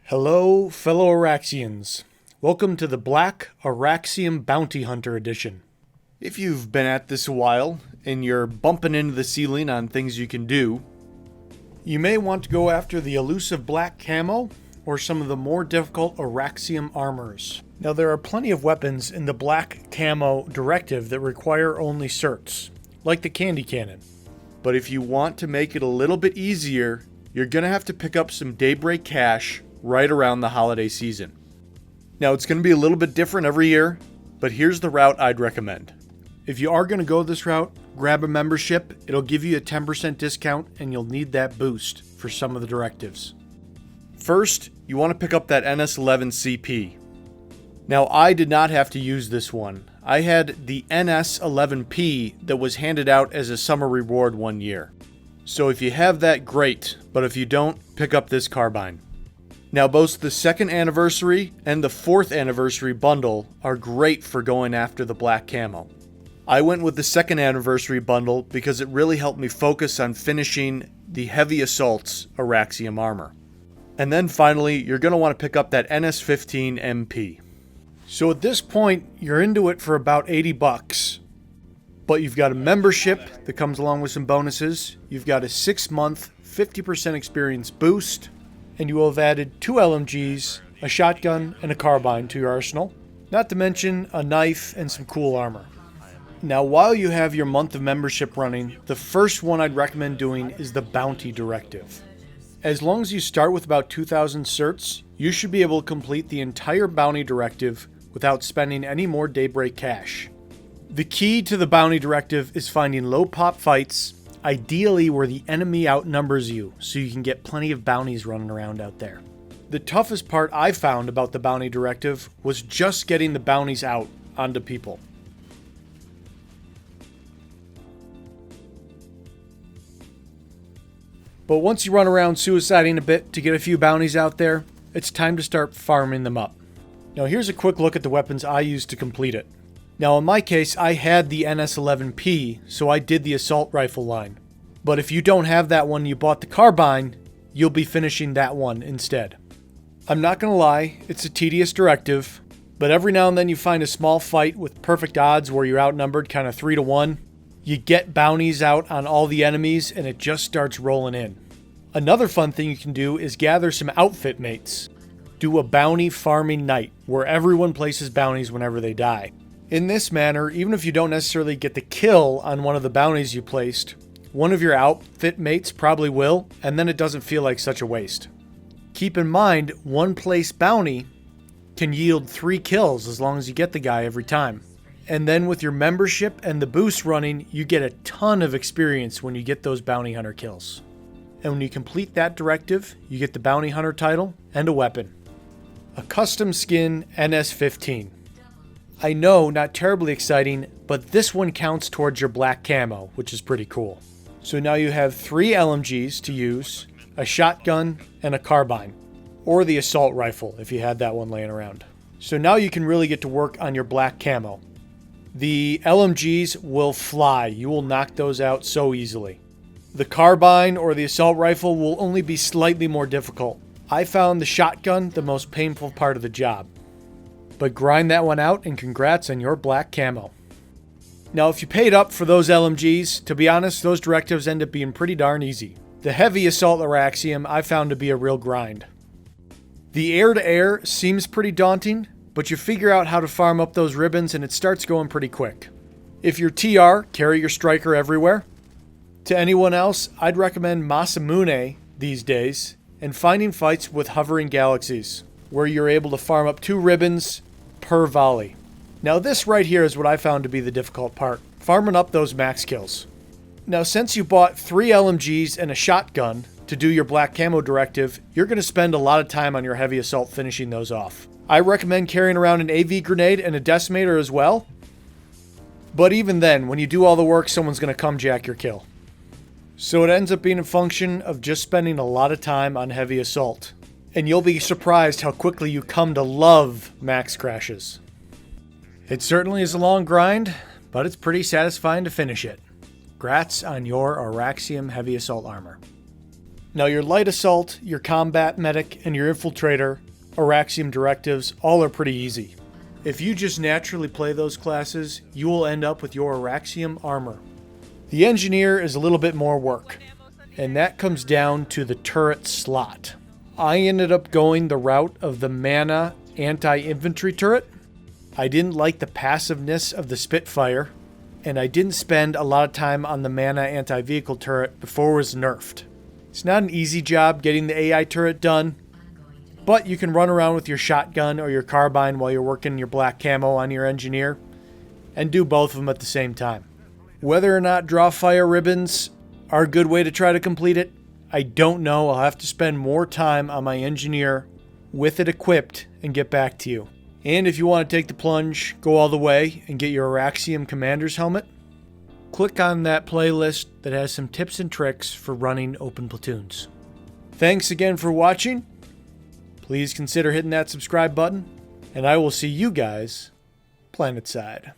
Hello, fellow Auraxians. Welcome to the Black Auraxium Bounty Hunter Edition. If you've been at this a while, and you're bumping into the ceiling on things you can do, you may want to go after the elusive black camo, or some of the more difficult Auraxium armors. Now there are plenty of weapons in the Black Camo Directive that require only certs, like the candy cannon. But if you want to make it a little bit easier, you're going to have to pick up some Daybreak cash right around the holiday season. Now it's going to be a little bit different every year, but here's the route I'd recommend. If you are going to go this route, grab a membership. It'll give you a 10% discount and you'll need that boost for some of the directives. First, you want to pick up that NS11 CP. Now I did not have to use this one. I had the NS11P that was handed out as a summer reward one year. So if you have that, great, but if you don't, pick up this carbine. Now both the 2nd anniversary and the 4th anniversary bundle are great for going after the black camo. I went with the 2nd anniversary bundle because it really helped me focus on finishing the Heavy Assault Auraxium armor. And then finally, you're going to want to pick up that NS15 MP. So at this point, you're into it for about 80 bucks. But you've got a membership that comes along with some bonuses. You've got a 6-month, 50% experience boost. And you will have added 2 LMGs, a shotgun, and a carbine to your arsenal. Not to mention a knife and some cool armor. Now, while you have your month of membership running, the first one I'd recommend doing is the Bounty Directive. As long as you start with about 2,000 certs, you should be able to complete the entire Bounty Directive without spending any more Daybreak cash. The key to the Bounty Directive is finding low pop fights, ideally where the enemy outnumbers you, so you can get plenty of bounties running around out there. The toughest part I found about the Bounty Directive was just getting the bounties out onto people. But once you run around suiciding a bit to get a few bounties out there, it's time to start farming them up. Now here's a quick look at the weapons I used to complete it. Now in my case, I had the NS11P, so I did the assault rifle line. But if you don't have that one, you bought the carbine, you'll be finishing that one instead. I'm not gonna lie, it's a tedious directive, but every now and then you find a small fight with perfect odds where you're outnumbered kind of 3-1. You get bounties out on all the enemies and it just starts rolling in. Another fun thing you can do is gather some outfit mates. Do a bounty farming night where everyone places bounties whenever they die. In this manner, even if you don't necessarily get the kill on one of the bounties you placed, one of your outfit mates probably will, and then it doesn't feel like such a waste. Keep in mind, one place bounty can yield 3 kills as long as you get the guy every time. And then with your membership and the boost running, you get a ton of experience when you get those bounty hunter kills. And when you complete that directive, you get the bounty hunter title and a weapon. A custom skin NS15. I know, not terribly exciting, but this one counts towards your black camo, which is pretty cool. So now you have 3 LMGs to use, a shotgun, and a carbine. Or the assault rifle, if you had that one laying around. So now you can really get to work on your black camo. The LMGs will fly. You will knock those out so easily. The carbine or the assault rifle will only be slightly more difficult. I found the shotgun the most painful part of the job. But grind that one out and congrats on your black camo. Now if you paid up for those LMGs, to be honest, those directives end up being pretty darn easy. The Heavy Assault Auraxium I found to be a real grind. The air-to-air seems pretty daunting, but you figure out how to farm up those ribbons and it starts going pretty quick. If you're TR, carry your striker everywhere. To anyone else, I'd recommend Masamune these days and finding fights with hovering galaxies, where you're able to farm up 2 ribbons per volley. Now this right here is what I found to be the difficult part, farming up those max kills. Now since you bought 3 LMGs and a shotgun to do your black camo directive, you're going to spend a lot of time on your heavy assault finishing those off. I recommend carrying around an AV grenade and a decimator as well, but even then, when you do all the work, someone's going to come jack your kill. So it ends up being a function of just spending a lot of time on heavy assault. And you'll be surprised how quickly you come to love max crashes. It certainly is a long grind, but it's pretty satisfying to finish it. Grats on your Auraxium Heavy Assault armor. Now your light assault, your combat medic, and your infiltrator, Auraxium directives, all are pretty easy. If you just naturally play those classes, you will end up with your Auraxium armor. The engineer is a little bit more work, and that comes down to the turret slot. I ended up going the route of the mana anti-infantry turret. I didn't like the passiveness of the Spitfire, and I didn't spend a lot of time on the mana anti-vehicle turret before it was nerfed. It's not an easy job getting the AI turret done, but you can run around with your shotgun or your carbine while you're working your black camo on your engineer, and do both of them at the same time. Whether or not draw fire ribbons are a good way to try to complete it, I don't know. I'll have to spend more time on my engineer with it equipped and get back to you. And if you want to take the plunge, go all the way, and get your Auraxium Commander's helmet, click on that playlist that has some tips and tricks for running open platoons. Thanks again for watching. Please consider hitting that subscribe button, and I will see you guys planetside.